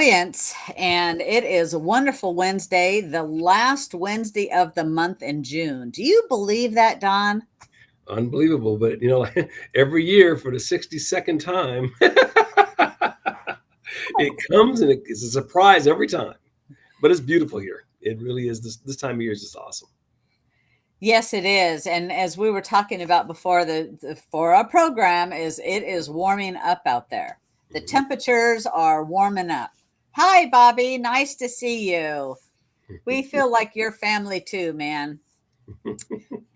Audience, and it is a wonderful Wednesday, the last Wednesday of the month in June. Do you believe that, Don? Unbelievable. But, every year for the 62nd time, it comes and it's a surprise every time. But it's beautiful here. It really is. This time of year is just awesome. Yes, it is. And as we were talking about before, for our program is it is warming up out there. The Mhm. temperatures are warming up. Hi, Bobby. Nice to see you. We feel like your family too, man.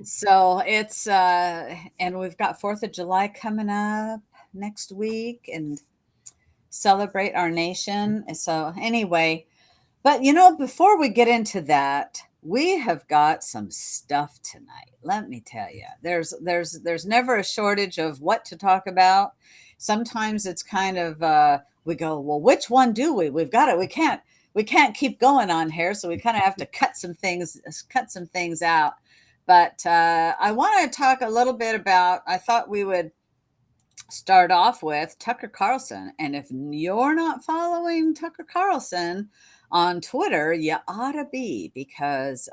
So and we've got 4th of July coming up next week and celebrate our nation. So anyway, but before we get into that, we have got some stuff tonight. Let me tell you. There's never a shortage of what to talk about. Sometimes it's kind of we go, well, which one do we? We've got it. We can't keep going on here, so we kind of have to cut some things out. But I want to talk a little bit about. I thought we would start off with Tucker Carlson. And if you're not following Tucker Carlson on Twitter, you ought to be because,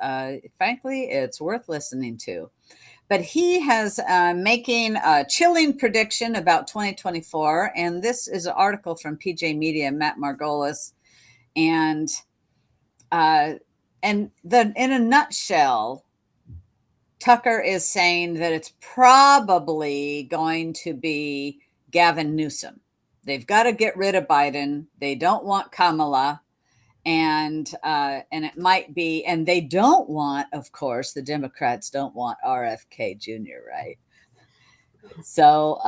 frankly, it's worth listening to. But he has making a chilling prediction about 2024. And this is an article from PJ Media, Matt Margolis. And in a nutshell, Tucker is saying that it's probably going to be Gavin Newsom. They've got to get rid of Biden. They don't want Kamala, and it might be, and they don't want, of course, the Democrats don't want RFK Jr. Right? So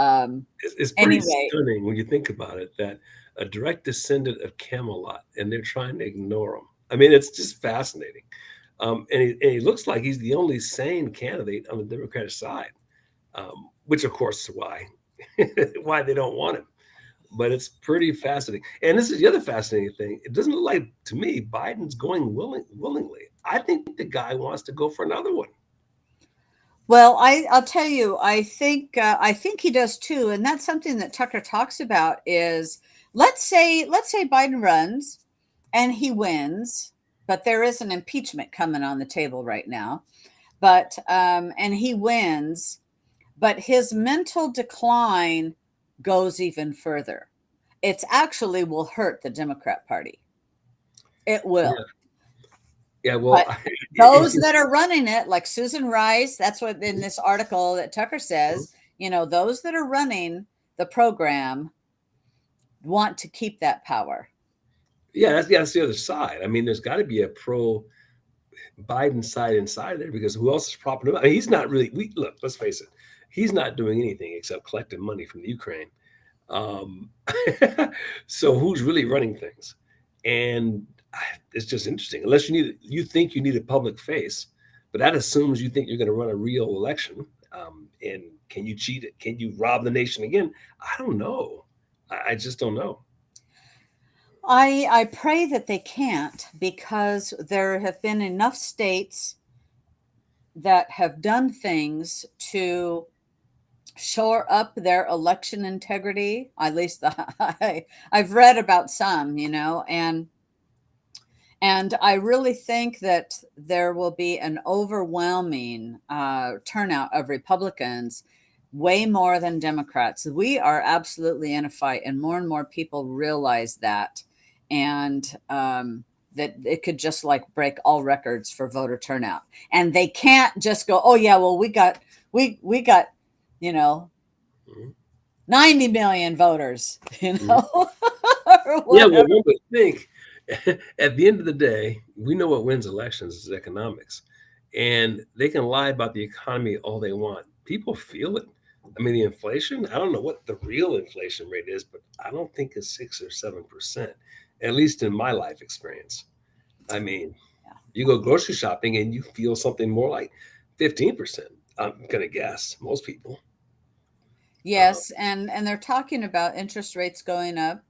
It's pretty anyway, stunning when you think about it that a direct descendant of Camelot, and they're trying to ignore him. I mean, it's just fascinating. And he looks like he's the only sane candidate on the Democratic side, which, of course, is why why they don't want him. But it's pretty fascinating. And this is the other fascinating thing. It doesn't look like to me Biden's going willingly. I think the guy wants to go for another one. well, I'll tell you, I think he does too, and that's something that Tucker talks about. Is let's say Biden runs and he wins, but there is an impeachment coming on the table right now. But and he wins, but his mental decline goes even further. It's actually will hurt the Democrat Party. It Yeah, will. yeah. Well, But those that are running it, like Susan Rice, that's what in this article that Tucker says, those that are running the program want to keep that power. that's the other side. I mean, there's got to be a pro Biden side inside there because who else is propping him up? I mean, he's not really. We look. Let's face it. He's not doing anything except collecting money from the Ukraine. Um, so who's really running things? And it's just interesting. Unless you think you need a public face, but that assumes you think you're going to run a real election. And can you cheat it? Can you rob the nation again? I don't know. I just don't know. I pray that they can't because there have been enough states that have done things to shore up their election integrity. At least I've read about some, and I really think that there will be an overwhelming turnout of Republicans, way more than Democrats. We are absolutely in a fight, and more people realize that, and that it could just like break all records for voter turnout. And they can't just go, "Oh yeah, well we got, you know, Mhm. 90 million voters," Mhm. or Yeah, well, whatever. one would think at the end of the day, we know what wins elections is economics. And they can lie about the economy all they want. People feel it. I mean, the inflation, I don't know what the real inflation rate is, but I don't think it's 6 or 7%, at least in my life experience. I mean, you go grocery shopping and you feel something more like 15%. I'm going to guess most people. Uh, Yes, and they're talking about interest rates going up.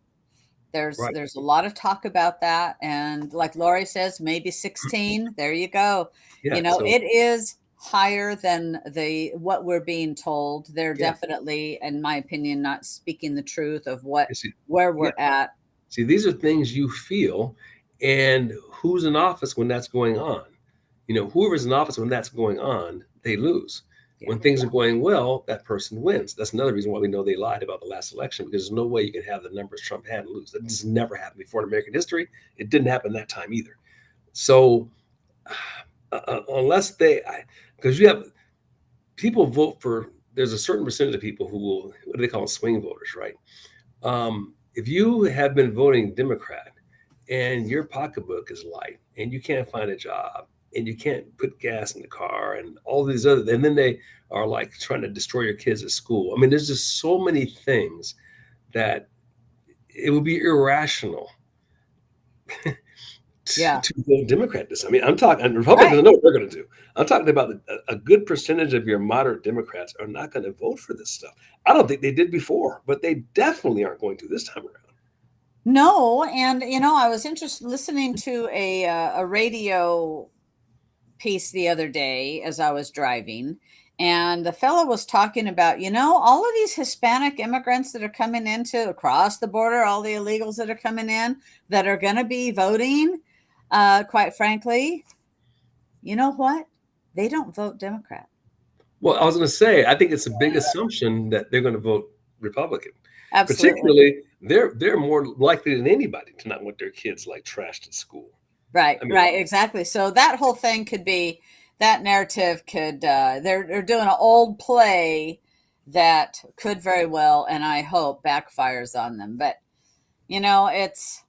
There's right. there's a lot of talk about that, and like Lori says, maybe 16. There you go. Yeah. So, It is higher than the what we're being told. They're yeah. definitely, in my opinion, not speaking the truth of what It's, where yeah. we're at. See, these are things you feel, and who's in office when that's going on? Whoever's in office when that's going on, they lose. Yeah. When things are going well, that person wins. That's another reason why we know they lied about the last election, because there's no way you can have the numbers Trump had and lose. That just never happened before in American history. It didn't happen that time either. So unless because you have people vote for, there's a certain percentage of people who will, what do they call them, swing voters, right? If you have been voting Democrat and your pocketbook is light and you can't find a job and you can't put gas in the car and all these other, and then they are like trying to destroy your kids at school. I mean, there's just so many things that it would be irrational Yeah. to vote Democrat this. I mean, I'm talking, and Republicans Right. know what they're going to do. I'm talking about a good percentage of your moderate Democrats are not going to vote for this stuff. I don't think they did before, but they definitely aren't going to this time around. No, and I was interested listening to a radio piece the other day as I was driving, and the fellow was talking about, all of these Hispanic immigrants that are coming into across the border, all the illegals that are coming in that are going to be voting. Quite frankly, you know what? They don't vote Democrat. Well, I was going to say, I think it's a big assumption that they're going to vote Republican. Absolutely. Particularly, they're more likely than anybody to not want their kids like trashed at school. Right, I mean, right, exactly. So that whole thing could be, that narrative could, they're doing an old play that could very well, and I hope backfires on them. But it's,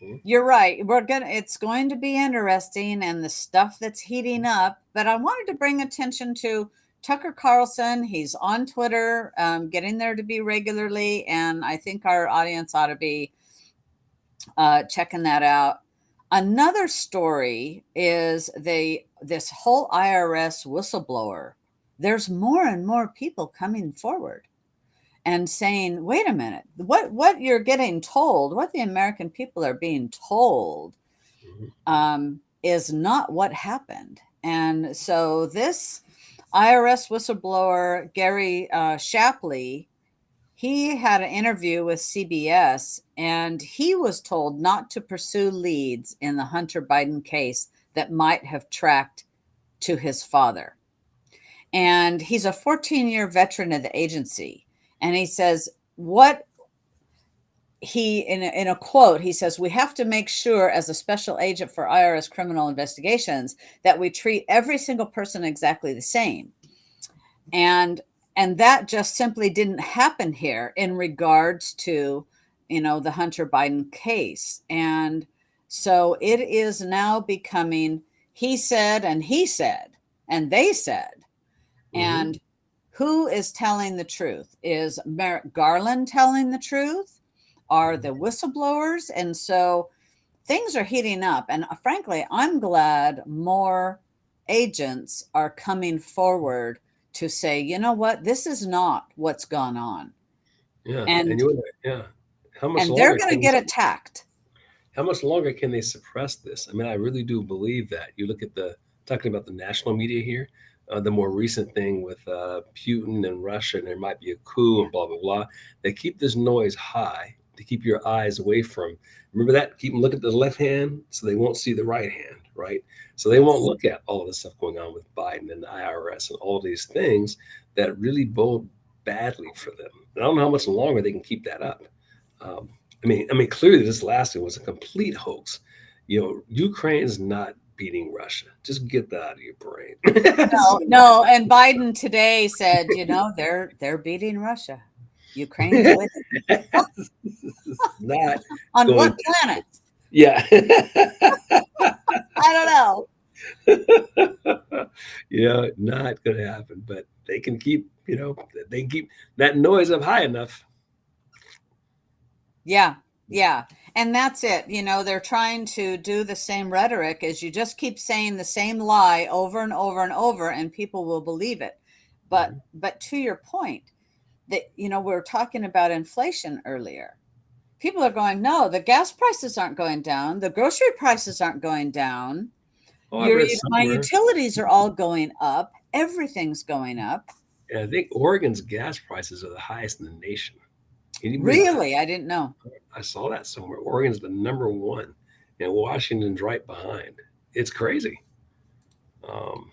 mhm, you're right. It's going to be interesting, and the stuff that's heating up. But I wanted to bring attention to Tucker Carlson. He's on Twitter, getting there to be regularly, and I think our audience ought to be checking that out. Another story is this whole IRS whistleblower. There's more and more people coming forward and saying, "Wait a minute, what you're getting told, what the American people are being told, mhm, is not what happened." And so this IRS whistleblower, Gary Shapley, he had an interview with CBS, and he was told not to pursue leads in the Hunter Biden case that might have tracked to his father. And he's a 14-year veteran of the agency. And he says, what he, in a quote, he says, "We have to make sure as a special agent for IRS criminal investigations that we treat every single person exactly the same." And that just simply didn't happen here in regards to the Hunter Biden case. And so it is now becoming he said and he said and they said. mhm. And who is telling the truth? Is Merrick Garland telling the truth? Are the whistleblowers? And so things are heating up, and frankly, I'm glad more agents are coming forward to say, you know what, this is not what's gone on. Yeah, and and yeah. How much and they're longer going to can get attacked. how much longer can they suppress this? I mean, I really do believe that. You look at the talking about the national media here, the more recent thing with Putin and Russia, and there might be a coup Yeah. and blah blah blah. They keep this noise high to keep your eyes away from. Remember that? Keep them looking at the left hand so they won't see the right hand, right? So they won't Yes. look at all this stuff going on with Biden and the IRS and all these things that really bode badly for them. And I don't know how much longer they can keep that up. Um, I mean, clearly this last one was a complete hoax. Ukraine's not beating Russia. Just get that out of your brain. No, no. And Biden today said, they're beating Russia. Ukraine's winning. Not On going what to. planet? Yeah. I don't know. Not going to happen. But they can keep that noise up high enough. Yeah, yeah. And that's it. They're trying to do the same rhetoric as you just keep saying the same lie over and over and over, and people will believe it. But Mhm. to your point, that we were talking about inflation earlier. People are going, no, the gas prices aren't going down, the grocery prices aren't going down. Oh, I read My somewhere. utilities are all going up. Everything's going up. And I think Oregon's gas prices are the highest in the nation. Can you believe that? Really? I didn't know. I saw that somewhere. Oregon's the number one, and Washington's right behind. It's crazy. Um,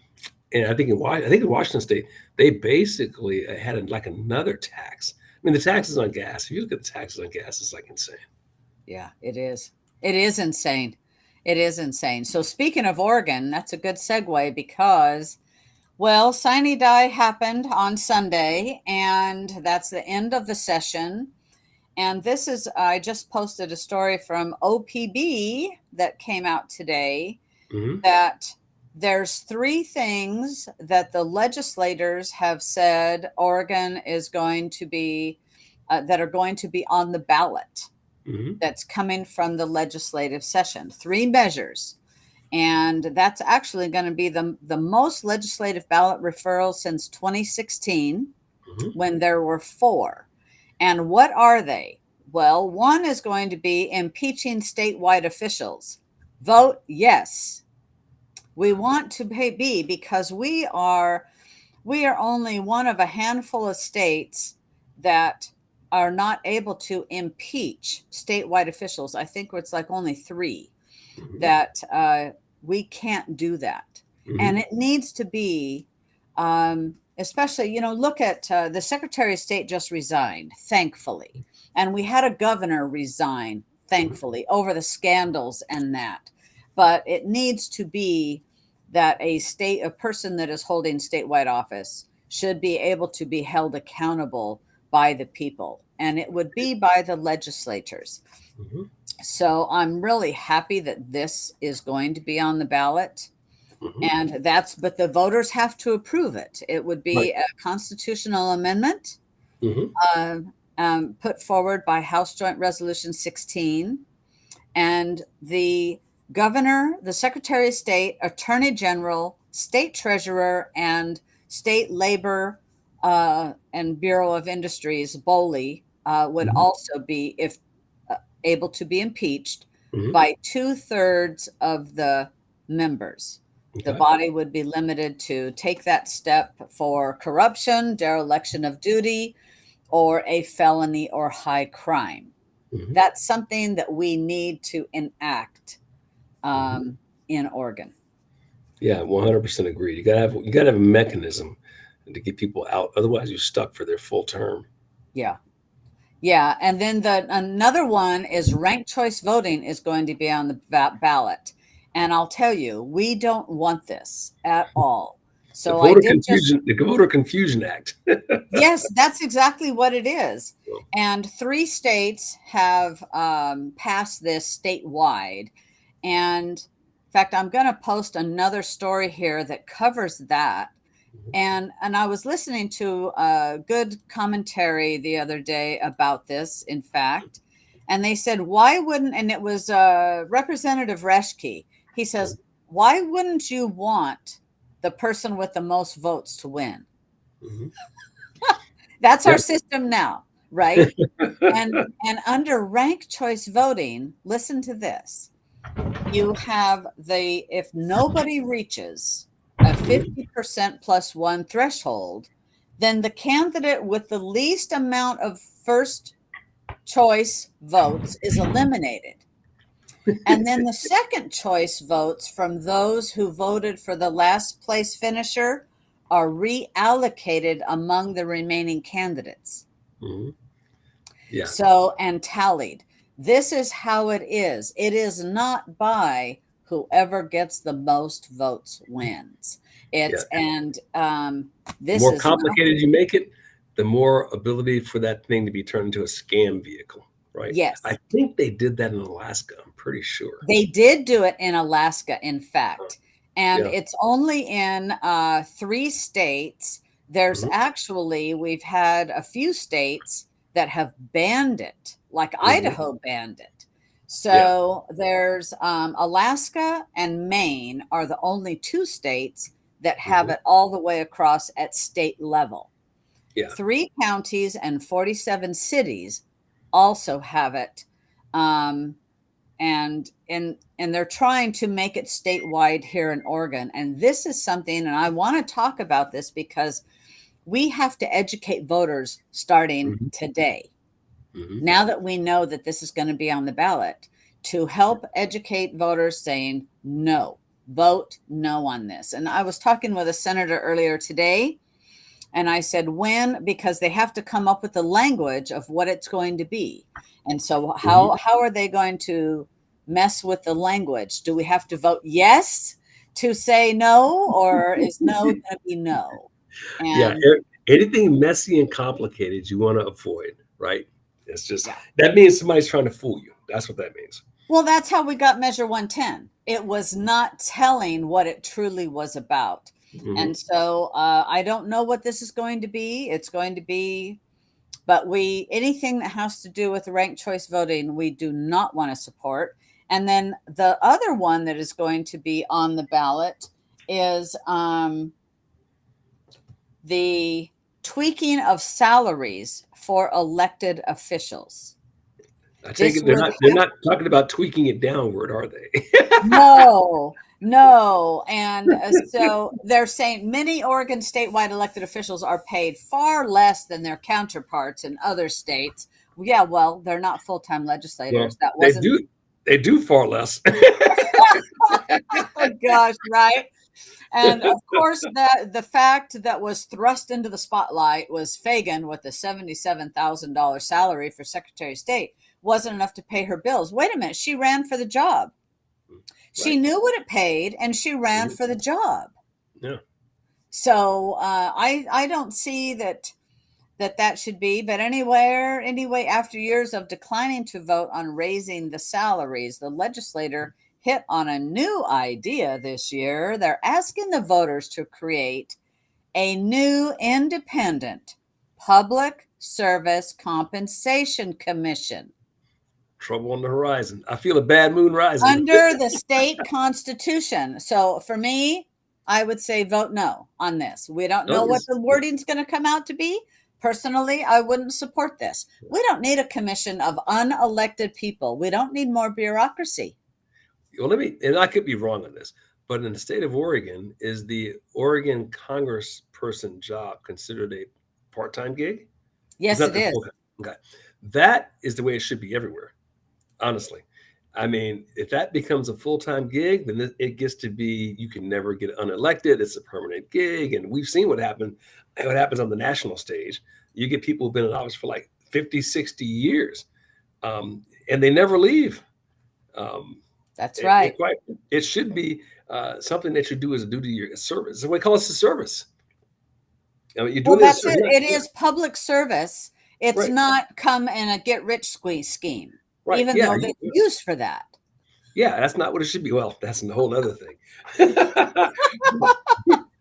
and I think in Washington State, they basically had like another tax. I mean, the taxes on gas. If you look at the taxes on gas, it's like insane. Yeah, it is. It is insane. It is insane. So speaking of Oregon, that's a good segue because, well, Sine Die happened on Sunday, and that's the end of the session. And this is, I just posted a story from OPB that came out today Hmm. that there's three things that the legislators have said Oregon is going to be, that are going to be on the ballot Hmm. that's coming from the legislative session. Three measures. And that's actually going to be the most legislative ballot referrals since 2016, Hmm. when there were four. And what are they? Well, one is going to be impeaching statewide officials. Vote yes. We want to be, because we are only one of a handful of states that are not able to impeach statewide officials. I think it's like only three Hmm. that we can't do that. And Hmm. it needs to be, especially, look at the Secretary of State just resigned, thankfully. And we had a governor resign, Hmm. thankfully, over the scandals and that. But it needs to be that a person that is holding statewide office should be able to be held accountable by the people. And it would be by the legislatures. Hmm. So I'm really happy that this is going to be on the ballot. Hmm. And but the voters have to approve it. It would Right. be a constitutional amendment Hmm. uh, put forward by House Joint Resolution 16. And the governor, the Secretary of State, Attorney General, State Treasurer, and State Labor and Bureau of Industries, BOLI, would Hmm. also be, if able to be impeached Hmm. by two-thirds of the members. The Okay. body would be limited to take that step for corruption, dereliction of duty, or a felony or high crime. Hmm. That's something that we need to enact Hmm. in Oregon. Yeah, 100% agree. You gotta have a mechanism to get people out. Otherwise, you're stuck for their full term. Yeah. Yeah, and then another one is ranked choice voting is going to be on the ballot. And I'll tell you, we don't want this at all. So I did just The Voter Confusion Act. Yes, that's exactly what it is. And three states have passed this statewide. And in fact, I'm going to post another story here that covers that. And I was listening to a good commentary the other day about this, in fact. And they said, why wouldn't, and it was Representative Reschke. He says, why wouldn't you want the person with the most votes to win? Mhm. That's our Yep. system now, right? And under ranked choice voting, listen to this. You have if nobody reaches a 50% plus one threshold, then the candidate with the least amount of first choice votes is eliminated. And then the second choice votes from those who voted for the last place finisher are reallocated among the remaining candidates. Mhm. Yeah. So, and tallied. This is how it is. It is not by whoever gets the most votes wins. Yeah. It's, and The this more is not, complicated you make it, the more ability for that thing to be turned into a scam vehicle, right? I yes. think they did that in Alaska. I'm pretty sure. They did do it in Alaska, in Uh, fact, and yeah. it's only in three states. There's Hmm. actually, we've had a few states that have banned it, like Hmm. Idaho banned it. Yeah. So there's Alaska and Maine are the only two states that have Hmm. it all the way across at state level. Yeah. Three counties and 47 cities also have it. Um, and they're trying to make it statewide here in Oregon. And this is something, and I want to talk about this because we have to educate voters starting Hmm. today. Hmm. Now that we know that this is going to be on the ballot, to help educate voters saying no, vote no on this. And I was talking with a senator earlier today, and I said, when? Because they have to come up with the language of what it's going to be. And so Hmm. how are they going to mess with the language? Do we have to vote yes to say no, or is no going to be no? Yeah, And anything messy and complicated you want to avoid, right? It's just yeah. that means somebody's trying to fool you. That's what that means. Well, that's how we got Measure 110. It was not telling what it truly was about. Hmm. And so I don't know what this is going to be. It's going to be, but anything that has to do with ranked choice voting, we do not want to support. And then the other one that is going to be on the ballot is the tweaking of salaries for elected officials. I take This it they're would not they're not talking about tweaking it downward, are they? No, no. And so they're saying many Oregon statewide elected officials are paid far less than their counterparts in other states. Yeah, well, they're not full-time Well, legislators. That they wasn't, do far less. oh gosh, right? And of course, the fact that was thrust into the spotlight was Fagan with the $77,000 salary for Secretary of State wasn't enough to pay her bills. Wait a minute, she ran for the job. She Right. knew what it paid and she ran Mhm. for the job. Yeah. So I don't see that should be. But anyway, after years of declining to vote on raising the salaries, the legislator hit on a new idea this year. They're asking the voters to create a new independent public service compensation commission Trouble on the horizon. I feel a bad moon rising. under the state constitution. So for me, I would say vote no on this. We don't know Oh, what the wording's going to come out to be. Personally, I wouldn't support this. We don't need a commission of unelected people. We don't need more bureaucracy. well, let me, and I could be wrong on this, but in the state of Oregon, is the Oregon congressperson job considered a part-time gig? It's Yes, not it the is. full time. Okay. That is the way it should be everywhere, honestly. I mean, if that becomes a full-time gig, then it gets to be you can never get unelected. It's a permanent gig. And we've seen what happens on the national stage. You get people who've been in office for like 50, 60 years, and they never leave. Um, That's it, right. it quite it should be something that you do as a duty of your service. We call this a service. I mean, you're Well, doing this that's service. it. It is public service. It's Right, not come in a get rich squeeze scheme, right. even Yeah, though they're used for that. yeah, that's not what it should be. Well, that's a whole other thing.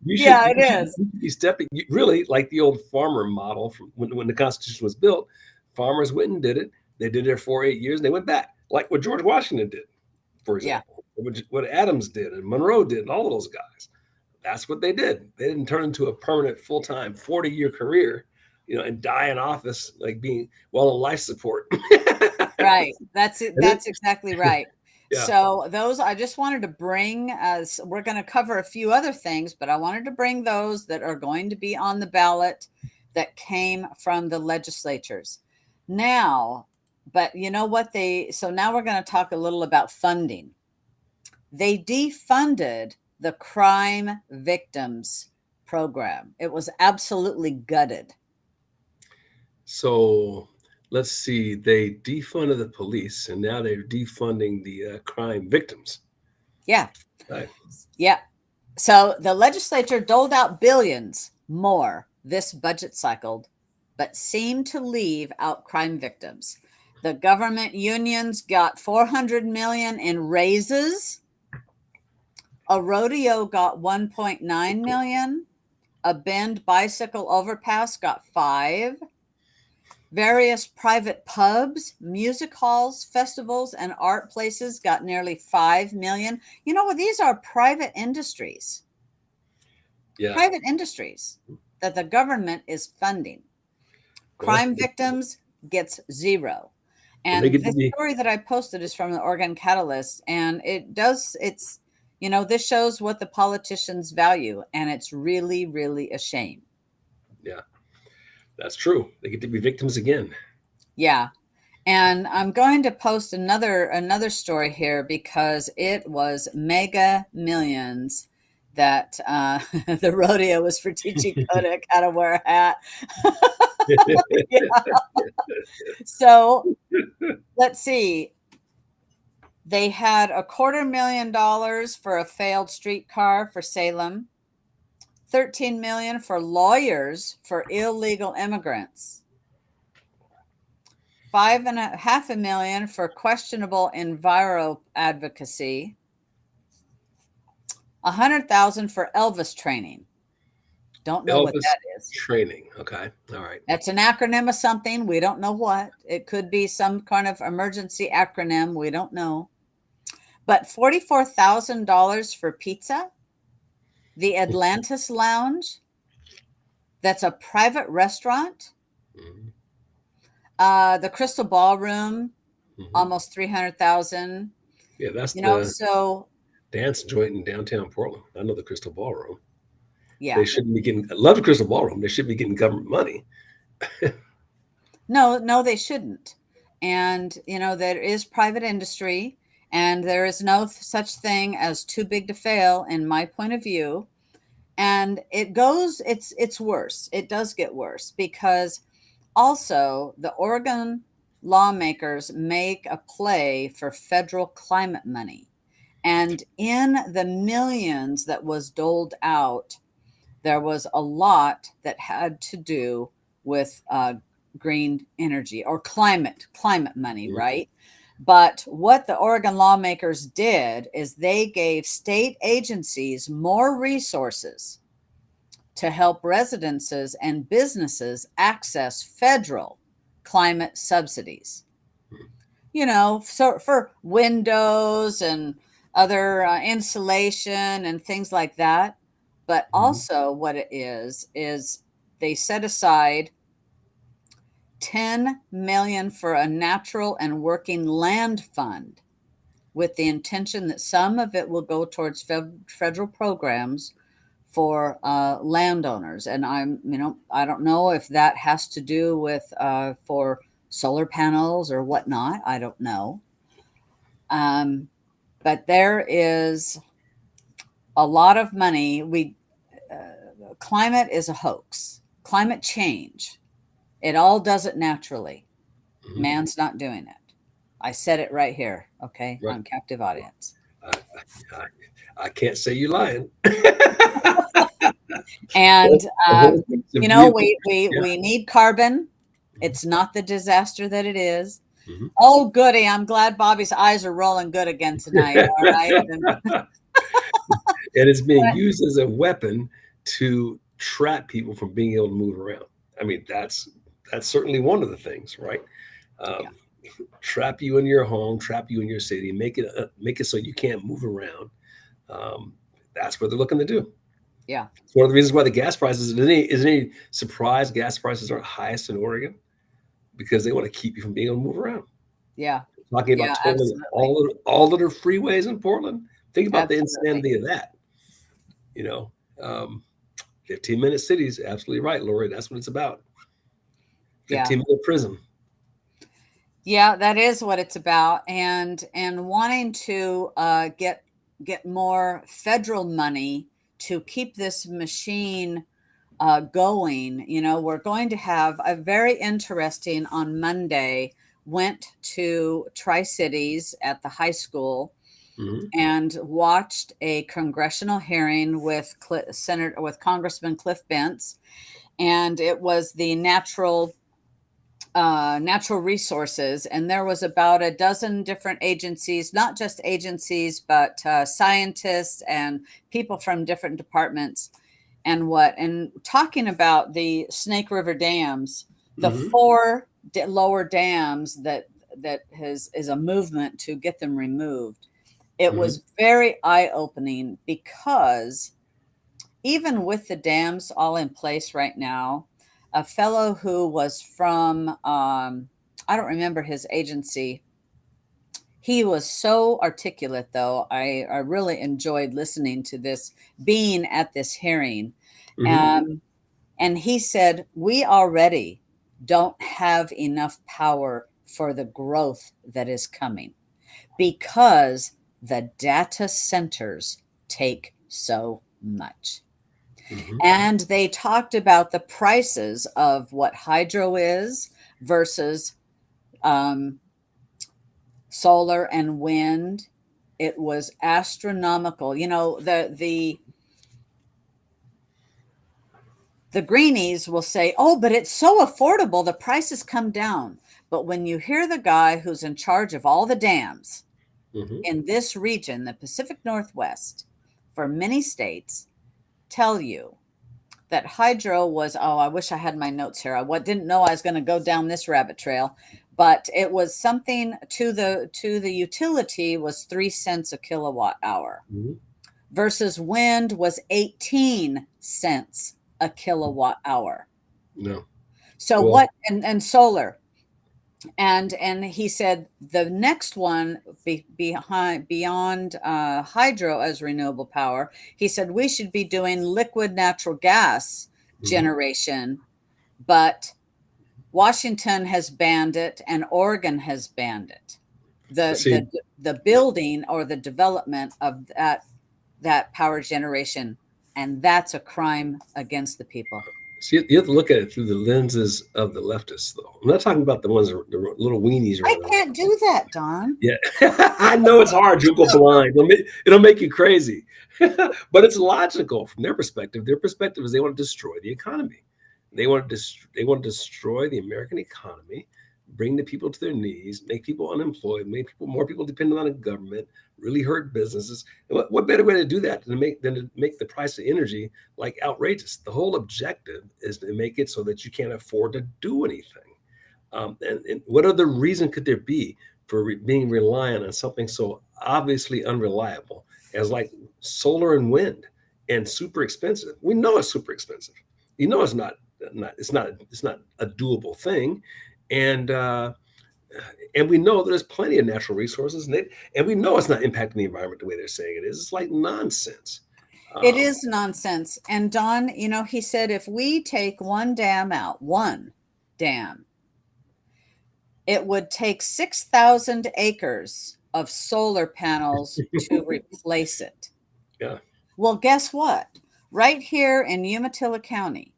you should Yeah, it you should is. you should be stepping really like the old farmer model from when the Constitution was built. Farmers went and did it. They did it for 8 years and they went back, like what George Washington did, for Yeah. example, what Adams did and Monroe did, and all of those guys. That's what they did. They didn't turn into a permanent, full-time, 40-year career, and die in office like being well on life support. Right. That's it. And then, That's exactly right. yeah, So those I just wanted to bring as we're going to cover a few other things, but I wanted to bring those that are going to be on the ballot that came from the legislatures. Now, but you know what so now we're going to talk a little about funding. They defunded the crime victims program. It was absolutely gutted. so let's see. They defunded the police, and now they're defunding the crime victims. Yeah. Right. Yeah. So the legislature doled out billions more this budget cycle, but seemed to leave out crime victims. The government unions got 400 million in raises. A rodeo got 1.9 million. A Bend bicycle overpass got 5. Various private pubs, music halls, festivals, and art places got nearly 5 million. You know what? These are Yeah. private industries that the government is funding. Well, Crime victims gets 0. they And get to this be. story that I posted is from the Oregon Catalyst, and this shows what the politicians value, and it's really, really a shame. Yeah, that's true. They get to be victims again. Yeah. And I'm going to post another story here because it was Mega Millions that the rodeo was for teaching Kodak how to wear a hat. Yeah. So let's see. They had $250,000 for a failed streetcar for Salem, 13 million for lawyers for illegal immigrants, 5.5 million for questionable enviro advocacy, 100,000 for Elvis training. Don't know what Elvis that is. training. Okay. All right. That's an acronym of something. We don't know what. It could be some kind of emergency acronym. We don't know. But $44,000 for pizza, the Atlantis Lounge, that's a private restaurant. Mhm. The Crystal Ballroom, Mhm. almost 300,000. Yeah, that's The the dance joint in downtown Portland. I know the Crystal Ballroom. yeah. They shouldn't be getting. I love the Crystal Ballroom. They should be getting government money. No, they shouldn't. And there is private industry, and there is no such thing as too big to fail, in my point of view. And it's worse. It does get worse because also the Oregon lawmakers make a play for federal climate money. And in the millions that was doled out, there was a lot that had to do with green energy or climate money, Mhm. right? But what the Oregon lawmakers did is they gave state agencies more resources to help residences and businesses access federal climate subsidies. So for windows and other insulation and things like that. But Mhm. also, what it is they set aside 10 million for a natural and working land fund with the intention that some of it will go towards federal programs for landowners. And I don't know if that has to do with for solar panels or whatnot. I don't know. But there is a lot of money. Climate is a hoax. Climate change. It all does it naturally. Mhm. Man's not doing it. I said it right here. Okay, Right. on captive audience. I, I, I can't say you're lying. And The whole thing's a vehicle. Yeah. we need carbon. It's not the disaster that it is. Mhm. Oh, goody. I'm glad Bobby's eyes are rolling good again tonight. All right. And it's being used as a weapon to trap people from being able to move around. I mean, that's certainly one of the things, right? Yeah. Um, Trap you in your home, trap you in your city, make it so you can't move around. Um, that's what they're looking to do. Yeah. It's one of the reasons why the gas prices is any surprise gas prices are highest in Oregon because they want to keep you from being able to move around. Yeah. Talking Yeah. about tolling Absolutely. all of their freeways in Portland. Think about the Absolutely. insanity of that. You know, um, 15-minute cities. Absolutely right, Lori. That's what it's about. Yeah. 15-minute prison. Yeah. That is what it's about. And wanting to get more federal money to keep this machine going. We're going to have a very interesting on Monday. Went to Tri Cities at the high school Hmm. and watched a congressional hearing with Congressman Cliff Bentz, and it was the natural resources, and there was about a dozen different agencies, not just agencies, but scientists and people from different departments, and talking about the Snake River dams, the Hmm. four lower dams that is a movement to get them removed. It Hmm. was very eye-opening because even with the dams all in place right now, a fellow who was from, I don't remember his agency. He was so articulate, though. I really enjoyed listening to this, being at this hearing. Hmm. And he said, we already don't have enough power for the growth that is coming because the data centers take so much. Hmm. And they talked about the prices of what hydro is versus um, solar and wind. It was astronomical. You know, the greenies will say, oh, but it's so affordable, the prices come down. But when you hear the guy who's in charge of all the dams Hmm. in this region, the Pacific Northwest, for many states, tell you that hydro was, oh, I wish I had my notes here. I didn't know I was going to go down this rabbit trail, but it was something to the utility was 3 cents a kilowatt hour Hmm. versus wind was 18 cents a kilowatt hour. No. So Well. what and solar and he said the next one behind beyond hydro as renewable power, he said we should be doing liquid natural gas Hmm. generation, but Washington has banned it and Oregon has banned it. the See. the the building or the development of that power generation, and that's a crime against the people. See, you have to look at it through the lenses of the leftists, though. I'm not talking about the ones, the little weenies I running around. can't do that, Don. Yeah, I know it's hard. You'll go blind. It'll make you crazy, but it's logical from their perspective. Their perspective is they want to destroy the economy. They want to destroy the American economy, bring the people to their knees, make people unemployed, make more people dependent on the government, really hurt businesses. And what better way to do that than to make the price of energy like outrageous? The whole objective is to make it so that you can't afford to do anything. And what other reason could there be for being reliant on something so obviously unreliable as like solar and wind and super expensive? We know it's super expensive. You know it's not a doable thing, and uh, and we know there's plenty of natural resources, and we know it's not impacting the environment the way they're saying it is. It's like nonsense. It Um, is nonsense. And Don, you know, he said if we take one dam out, one dam, it would take 6,000 acres of solar panels to replace it. yeah. Well, guess what? Right here in Umatilla County,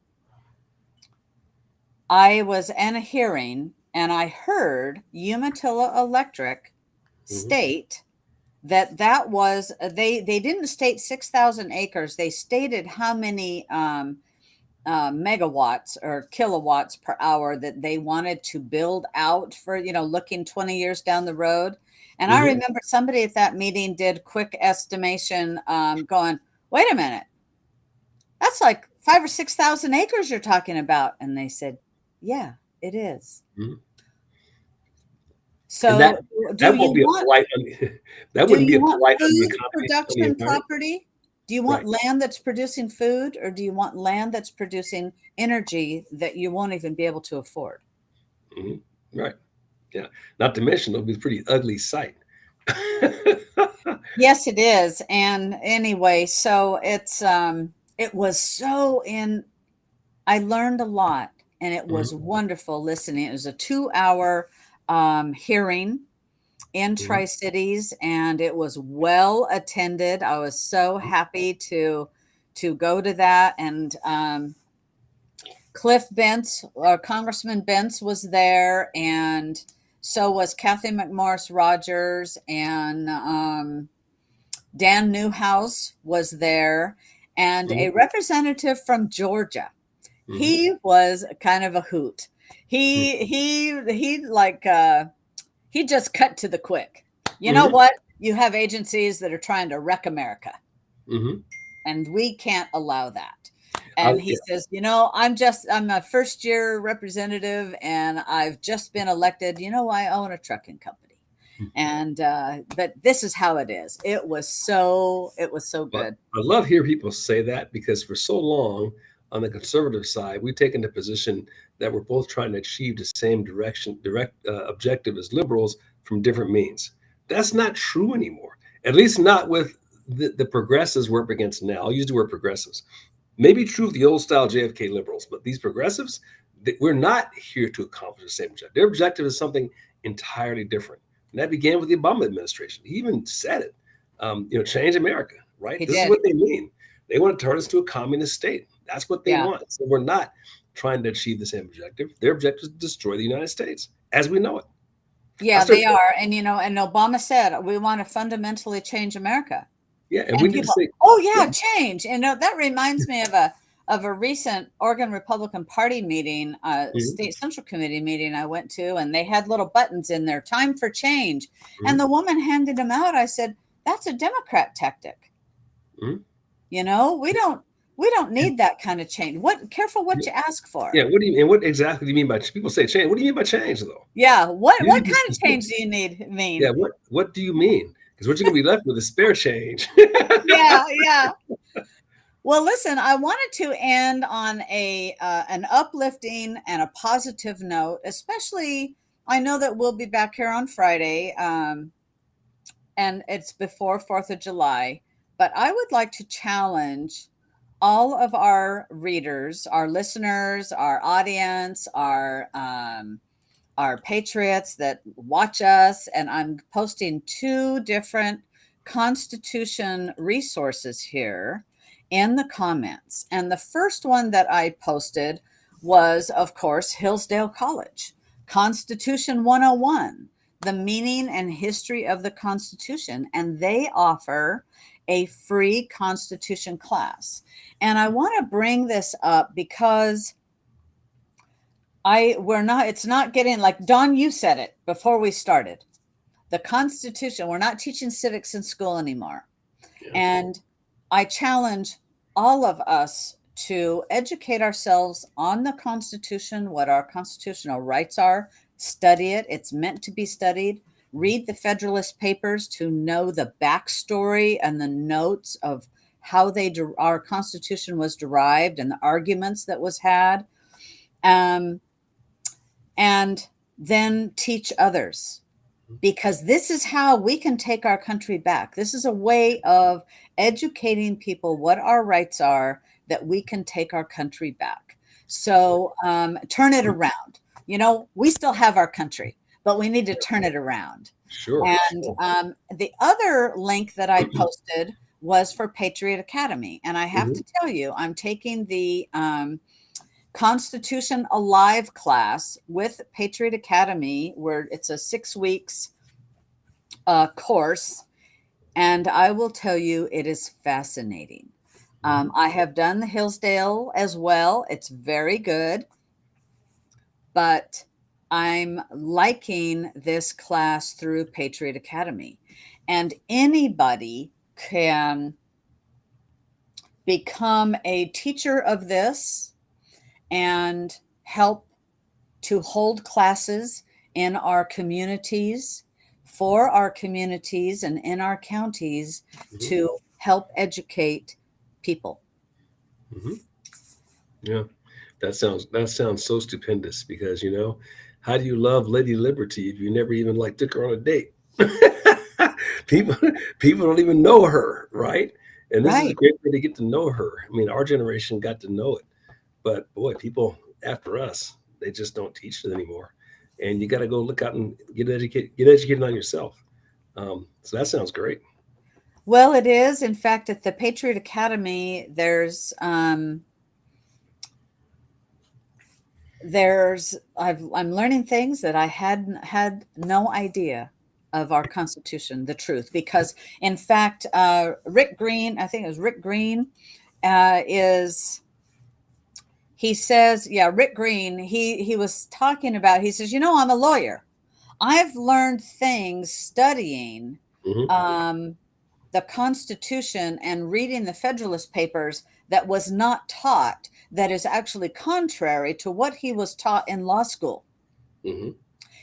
I was in a hearing and I heard Umatilla Electric Hmm. state that was they didn't state 6,000 acres. They stated how many megawatts or kilowatts per hour that they wanted to build out for, you know, looking 20 years down the road. And I Hmm. remember somebody at that meeting did quick estimation, going, wait a minute, that's like 5 or 6,000 acres you're talking about. And they said, yeah, it is. Hmm. And that So do that you won't be a want blight on that do wouldn't be you a want blight on the food economy, on the production environment. property? Do you want Right. land that's producing food, or do you want land that's producing energy that you won't even be able to afford? Hmm. Right. Yeah. Not to mention it'll be a pretty ugly sight. Yes, it is. And anyway, so it was so in I learned a lot and it was Mhm. wonderful listening. It was a 2 hour hearing in Mhm. Tri-Cities and it was well attended. I was so happy to go to that. And Cliff Bentz, Congressman Bentz was there, and so was Kathy McMorris Rogers, and Dan Newhouse was there, and Mhm. a representative from Georgia. Mhm. He was kind of a hoot. He like he just cut to the quick. You know Mhm. what? You have agencies that are trying to wreck America, Mhm. and we can't allow that. And he Yeah. says, I'm a first year representative and I've just been elected. I own a trucking company. And but this is how it is. It was so But good. I love hear people say that because for so long on the conservative side, we've taken the position that we're both trying to achieve the same direct objective as liberals from different means. That's not true anymore. At least not with the progressives we're up against now. I'll use the word progressives. Maybe true of the old style JFK liberals, but these progressives, we're not here to accomplish the same objective. Their objective is something entirely different. And that began with the Obama administration. He even said it, change America, right? He This is did. what they mean. They want to turn us to a communist state. That's what they Yeah. want. So we're not trying to achieve the same objective. Their objective is to destroy the United States as we know it. Yeah, That's their they are. And, and Obama said, we want to fundamentally change America. Yeah, and we And need to people, say, oh yeah, yeah, change. And that reminds me of a recent Oregon Republican Party meeting, mhm, state central committee meeting I went to, and they had little buttons in there, time for change. And mhm, the woman handed them out. I said, that's a Democrat tactic. mhm. We don't need that kind of change. Careful what Yeah, you ask for. yeah. What do you and what exactly do you mean by people say change? What do you mean by change, though? Yeah. What You need what to be kind of change specific. do you Yeah, mean? what do you mean? Because what you're gonna be left with is spare change. Yeah, yeah. Well, listen, I wanted to end on an uplifting and a positive note, especially I know that we'll be back here on Friday, and it's before 4th of July, but I would like to challenge all of our readers, our listeners, our audience, our patriots that watch us, and I'm posting 2 different Constitution resources here in the comments. And the first one that I posted was, of course, Hillsdale College, Constitution 101, the meaning and history of the Constitution. And they offer a free Constitution class. And I want to bring this up because it's not getting, like Don, you said it before we started. The Constitution, we're not teaching civics in school anymore. Yeah. And I challenge all of us to educate ourselves on the Constitution, what our constitutional rights are, study it. It's meant to be studied. Read the Federalist Papers to know the backstory and the notes of how our Constitution was derived and the arguments that was had. And then teach others, because this is how we can take our country back. This is a way of educating people what our rights are, that we can take our country back. So turn it around. We still have our country, but we need to turn it around. Sure. And Sure. the other link that I posted was for Patriot Academy. And I have to tell you, I'm taking the Constitution Alive class with Patriot Academy, where it's a 6 weeks course. And I will tell you, it is fascinating. I have done the Hillsdale as well. It's very good. But I'm liking this class through Patriot Academy. And anybody can become a teacher of this and help to hold classes in our communities, for our communities and in our counties, to help educate people. Yeah, that sounds so stupendous because how do you love Lady Liberty if you never even took her on a date? people people don't even know her, right? And this is a Right. great way to get to know her. I mean, our generation got to know it, but boy, people after us, they just don't teach it anymore. And you got to go look out and get educated on yourself. So that sounds great. Well, it is. In fact, at the Patriot Academy, I'm learning things that I had no idea of our Constitution, the truth, because in fact, Rick Green, I think it was Rick Green, he says, yeah, Rick Green, he was talking about, he says, I'm a lawyer. I've learned things studying the Constitution and reading the Federalist Papers that was not taught, that is actually contrary to what he was taught in law school. Yeah.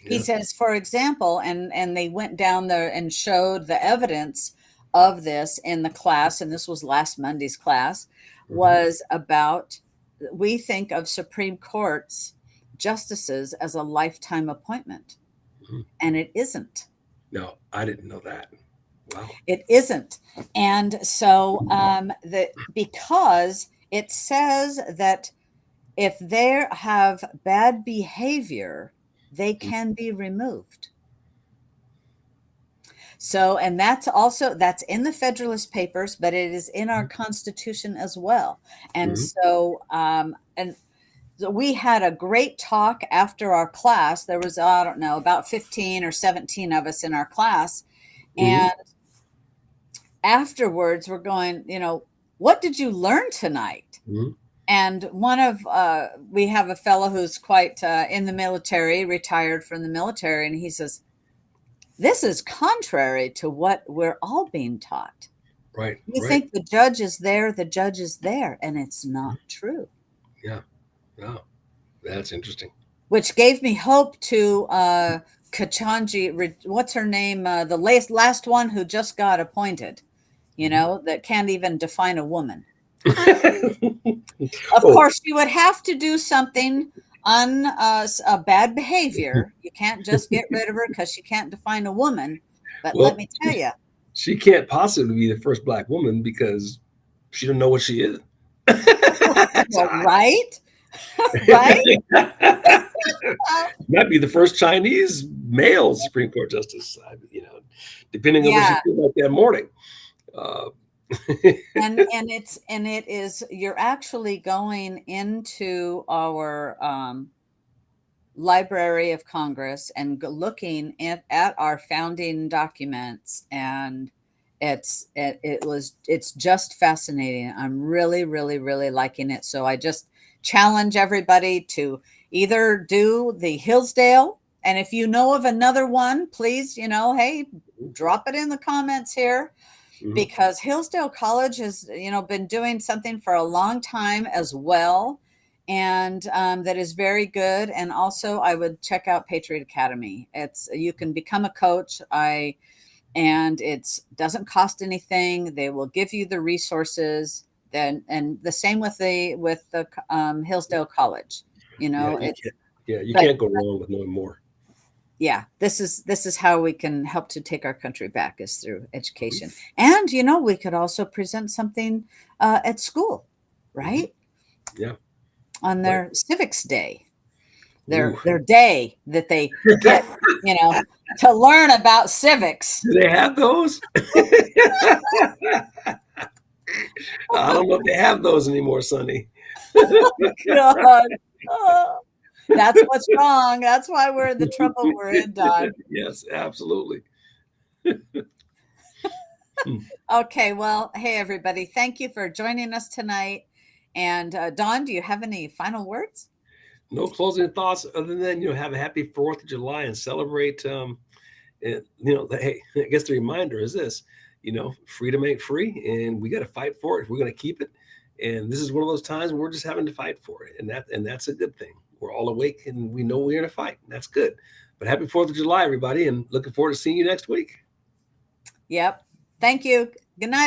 He says, for example, and they went down there and showed the evidence of this in the class, and this was last Monday's class, was about, we think of Supreme Court's justices as a lifetime appointment, and it isn't. No, I didn't know that. Wow. It isn't. And so because it says that if they have bad behavior, they can be removed. So, and that's in the Federalist Papers, but it is in our Constitution as well. And Mm-hmm. so, and so we had a great talk after our class. There was, I don't know, about 15 or 17 of us in our class. Mm-hmm. And afterwards, we're going, what did you learn tonight? Mm-hmm. And we have a fellow who's quite in the military, retired from the military, and he says, this is contrary to what we're all being taught. Right. You Right. think the judge is there, and it's not true. Yeah. Yeah. That's interesting. Which gave me hope to Kachanji, what's her name? The last one who just got appointed, that can't even define a woman. Of course, you would have to do something on a bad behavior. You can't just get rid of her because she can't define a woman. But Well, let me tell you, she can't possibly be the first Black woman because she don't know what she is. well, right? Right? Might be the first Chinese male Supreme Court justice, depending on what she feels like that morning. and it is, you're actually going into our Library of Congress and looking at our founding documents, and it's just fascinating. I'm really, really, really liking it. So I just challenge everybody to either do the Hillsdale, and if you know of another one, please, hey, drop it in the comments here. Because Hillsdale College has, been doing something for a long time as well, and that is very good. And also, I would check out Patriot Academy. You can become a coach. And it doesn't cost anything. They will give you the resources. And the same with the Hillsdale College. You can't go wrong with knowing more. Yeah, this is how we can help to take our country back, is through education. And we could also present something at school, right? Yeah, on their civics day, their day that they get to learn about civics. Do they have those? I don't know if they have those anymore, Sonny. God. Oh. That's what's wrong. That's why we're in the trouble we're in, Don. Yes, absolutely. Okay, well, hey, everybody. Thank you for joining us tonight. And Don, do you have any final words? No closing thoughts other than, have a happy 4th of July and celebrate. Hey, I guess the reminder is this, freedom ain't free, and we got to fight for it if we're going to keep it. And this is one of those times where we're just having to fight for it. And that's a good thing. We're all awake and we know we're in a fight. That's good. But happy 4th of July, everybody. And looking forward to seeing you next week. Yep. Thank you. Good night.